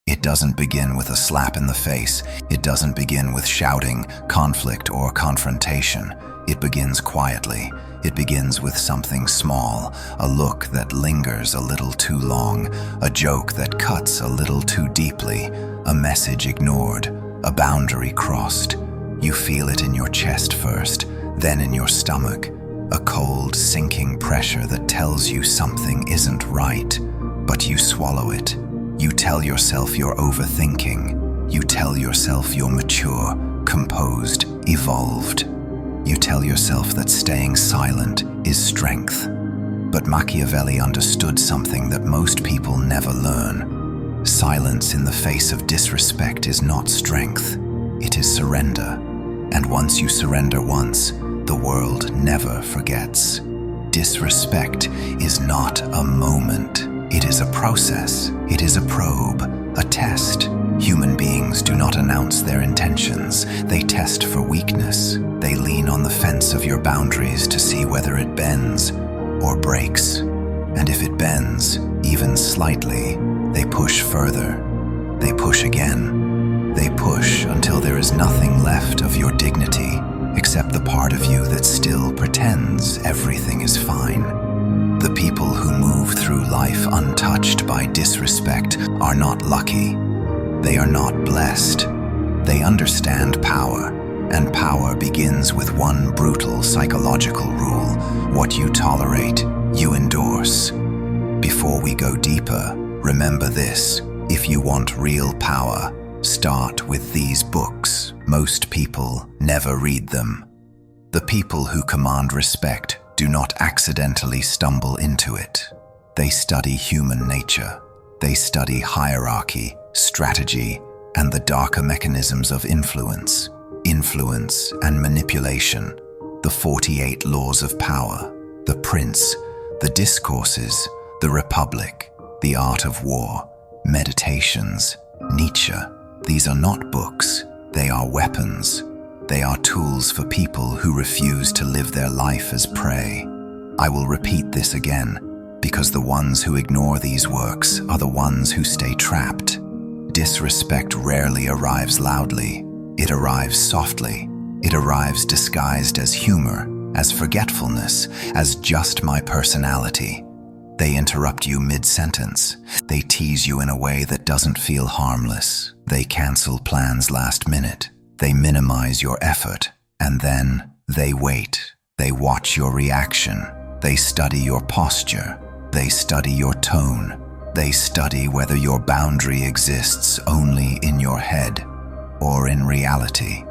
It doesn't begin with a slap in the face. It doesn't begin with shouting, conflict, or confrontation. It begins quietly. It begins with something small, a look that lingers a little too long, a joke that cuts a little too deeply, a message ignored, a boundary crossed. You feel it in your chest first, then in your stomach, a cold, sinking pressure that tells you something isn't right, but you swallow it. You tell yourself you're overthinking. You tell yourself you're mature, composed, evolved. You tell yourself that staying silent is strength. But Machiavelli understood something that most people never learn. Silence in the face of disrespect is not strength. It is surrender. And once you surrender once, the world never forgets. Disrespect is not a moment. It is a process. It is a probe, a test. Human beings do not announce their intentions. They test for weakness. They lean on the fence of your boundaries to see whether it bends or breaks. And if it bends, even slightly, they push further. They push again. They push until there is nothing left of your dignity, except the part of you that still pretends everything is fine. The people who move through life untouched by disrespect are not lucky. They are not blessed. They understand power, and power begins with one brutal psychological rule: what you tolerate, you endorse. Before we go deeper, remember this: if you want real power, start with these books. Most people never read them. The people who command respect do not accidentally stumble into it. They study human nature. They study hierarchy, strategy, and the darker mechanisms of influence and manipulation, the 48 laws of power, the prince, the discourses, the republic, the art of war, meditations, Nietzsche. These are not books, they are weapons. They are tools for people who refuse to live their life as prey. I will repeat this again, because the ones who ignore these works are the ones who stay trapped. Disrespect rarely arrives loudly. It arrives softly. It arrives disguised as humor, as forgetfulness, as just my personality. They interrupt you mid-sentence. They tease you in a way that doesn't feel harmless. They cancel plans last minute. They minimize your effort. And then they wait. They watch your reaction. They study your posture. They study your tone. They study whether your boundary exists only in your head or in reality.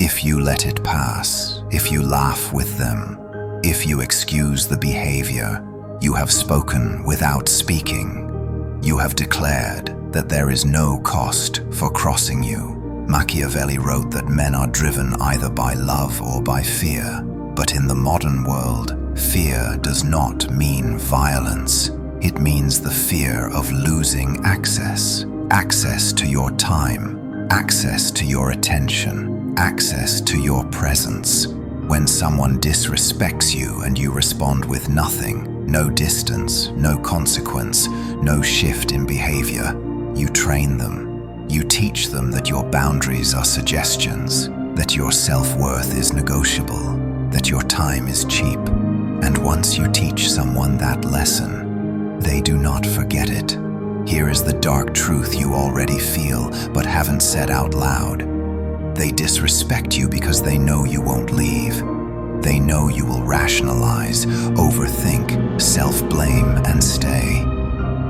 If you let it pass, if you laugh with them, if you excuse the behavior, you have spoken without speaking. You have declared that there is no cost for crossing you. Machiavelli wrote that men are driven either by love or by fear. But in the modern world, fear does not mean violence. It means the fear of losing access. Access to your time, access to your attention, access to your presence. When someone disrespects you and you respond with nothing, no distance, no consequence, no shift in behavior, you train them. You teach them that your boundaries are suggestions, that your self-worth is negotiable, that your time is cheap. And once you teach someone that lesson, they do not forget it. Here is the dark truth you already feel but haven't said out loud. They disrespect you because they know you won't leave. They know you will rationalize, overthink, self-blame, and stay.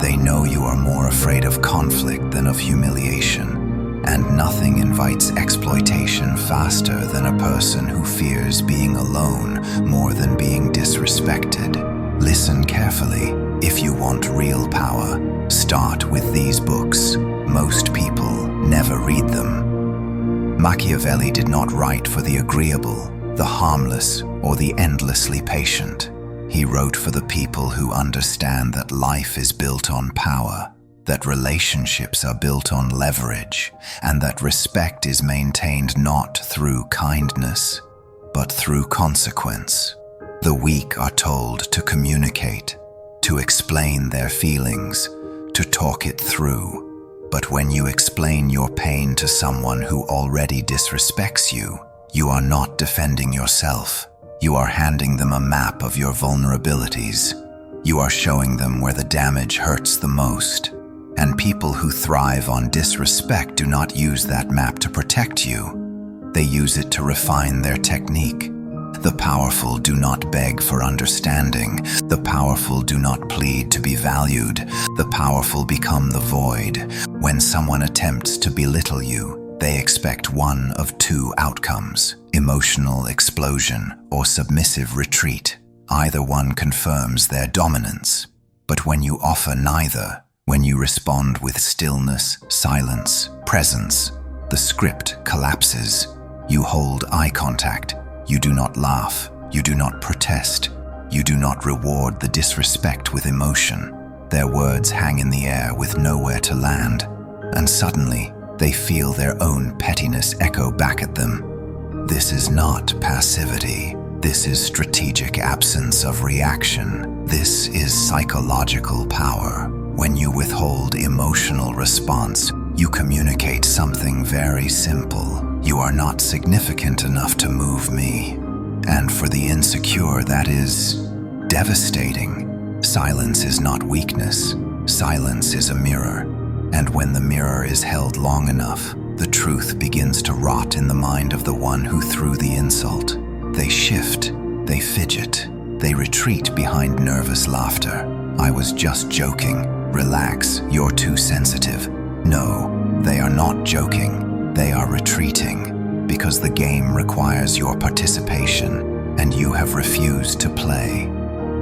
They know you are more afraid of conflict than of humiliation, and nothing invites exploitation faster than a person who fears being alone more than being disrespected. Listen carefully. If you want real power, start with these books. Most people never read them. Machiavelli did not write for the agreeable, the harmless, or the endlessly patient. He wrote for the people who understand that life is built on power, that relationships are built on leverage, and that respect is maintained not through kindness, but through consequence. The weak are told to communicate, to explain their feelings, to talk it through. But when you explain your pain to someone who already disrespects you, you are not defending yourself. You are handing them a map of your vulnerabilities. You are showing them where the damage hurts the most. And people who thrive on disrespect do not use that map to protect you. They use it to refine their technique. The powerful do not beg for understanding. The powerful do not plead to be valued. The powerful become the void. When someone attempts to belittle you, they expect one of two outcomes: emotional explosion or submissive retreat. Either one confirms their dominance. But when you offer neither, when you respond with stillness, silence, presence, the script collapses. You hold eye contact. You do not laugh. You do not protest. You do not reward the disrespect with emotion. Their words hang in the air with nowhere to land. And suddenly, they feel their own pettiness echo back at them. This is not passivity. This is strategic absence of reaction. This is psychological power. When you withhold emotional response, you communicate something very simple. You are not significant enough to move me. And for the insecure, that is devastating. Silence is not weakness. Silence is a mirror. And when the mirror is held long enough, the truth begins to rot in the mind of the one who threw the insult. They shift, they fidget, they retreat behind nervous laughter. I was just joking. Relax, you're too sensitive. No, they are not joking. They are retreating, because the game requires your participation, and you have refused to play.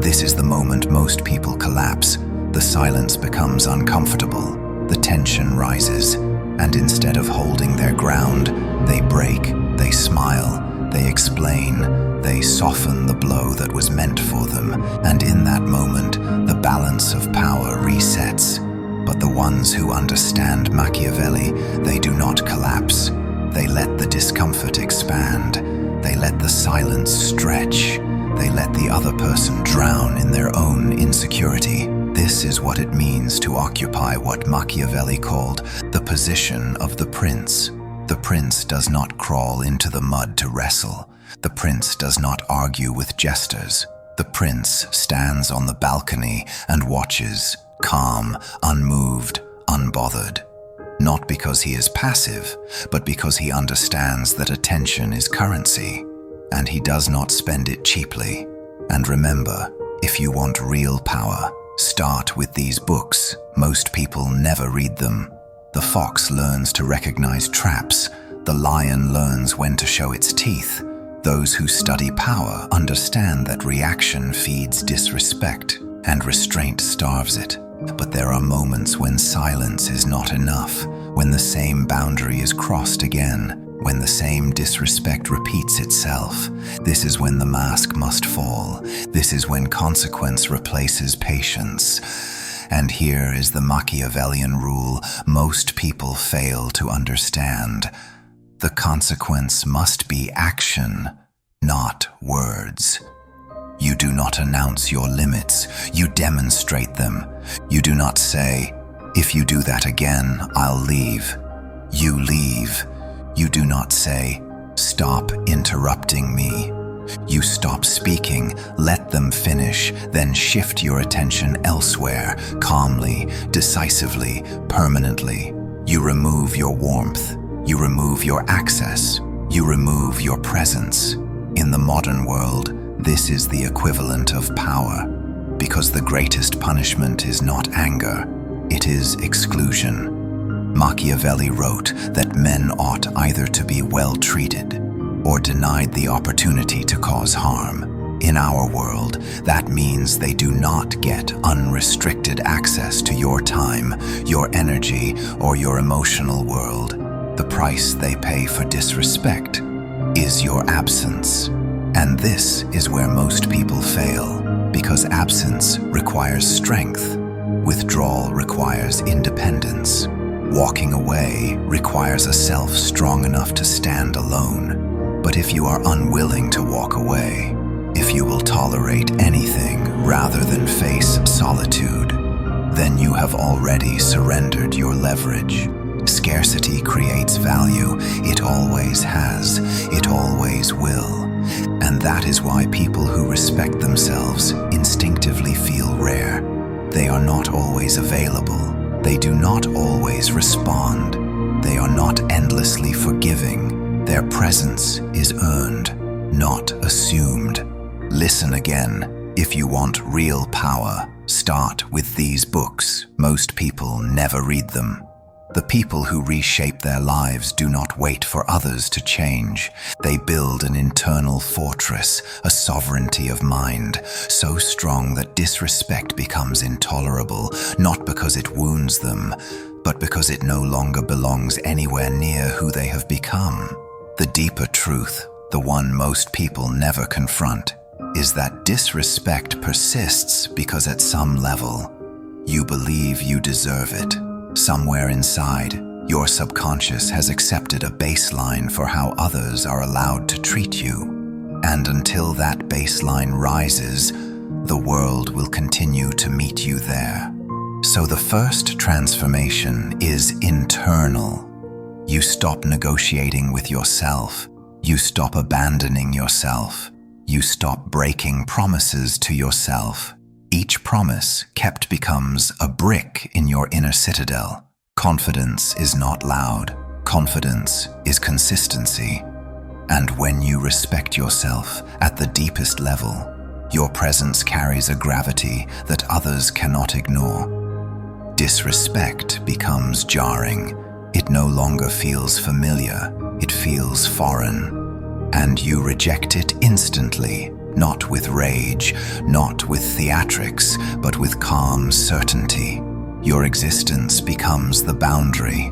This is the moment most people collapse. The silence becomes uncomfortable. The tension rises, and instead of holding their ground, they break, they smile, they explain, they soften the blow that was meant for them, and in that moment, the balance of power resets. But the ones who understand Machiavelli, they do not collapse. They let the discomfort expand. They let the silence stretch. They let the other person drown in their own insecurity. This is what it means to occupy what Machiavelli called the position of the prince. The prince does not crawl into the mud to wrestle. The prince does not argue with jesters. The prince stands on the balcony and watches, calm, unmoved, unbothered. Not because he is passive, but because he understands that attention is currency, and he does not spend it cheaply. And remember, if you want real power, start with these books. Most people never read them. The fox learns to recognize traps. The lion learns when to show its teeth. Those who study power understand that reaction feeds disrespect, and restraint starves it. But there are moments when silence is not enough, when the same boundary is crossed again, when the same disrespect repeats itself. This is when the mask must fall. This is when consequence replaces patience. And here is the Machiavellian rule most people fail to understand. The consequence must be action, not words. You do not announce your limits, you demonstrate them. You do not say, "If you do that again, I'll leave." You leave. You do not say, "Stop interrupting me." You stop speaking, let them finish, then shift your attention elsewhere, calmly, decisively, permanently. You remove your warmth. You remove your access. You remove your presence. In the modern world, this is the equivalent of power, because the greatest punishment is not anger, it is exclusion. Machiavelli wrote that men ought either to be well treated or denied the opportunity to cause harm. In our world, that means they do not get unrestricted access to your time, your energy, or your emotional world. The price they pay for disrespect is your absence. And this is where most people fail, because absence requires strength. Withdrawal requires independence. Walking away requires a self strong enough to stand alone. But if you are unwilling to walk away, if you will tolerate anything rather than face solitude, then you have already surrendered your leverage. Scarcity creates value. It always has. It always will. And that is why people who respect themselves instinctively feel rare. They are not always available. They do not always respond. They are not endlessly forgiving. Their presence is earned, not assumed. Listen again. If you want real power, start with these books. Most people never read them. The people who reshape their lives do not wait for others to change. They build an internal fortress, a sovereignty of mind, so strong that disrespect becomes intolerable, not because it wounds them, but because it no longer belongs anywhere near who they have become. The deeper truth, the one most people never confront, is that disrespect persists because at some level, you believe you deserve it. Somewhere inside, your subconscious has accepted a baseline for how others are allowed to treat you. And until that baseline rises, the world will continue to meet you there. So the first transformation is internal. You stop negotiating with yourself. You stop abandoning yourself. You stop breaking promises to yourself. Each promise kept becomes a brick in your inner citadel. Confidence is not loud. Confidence is consistency. And when you respect yourself at the deepest level, your presence carries a gravity that others cannot ignore. Disrespect becomes jarring. It no longer feels familiar. It feels foreign. And you reject it instantly. Not with rage, not with theatrics, but with calm certainty. Your existence becomes the boundary,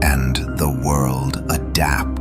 and the world adapts.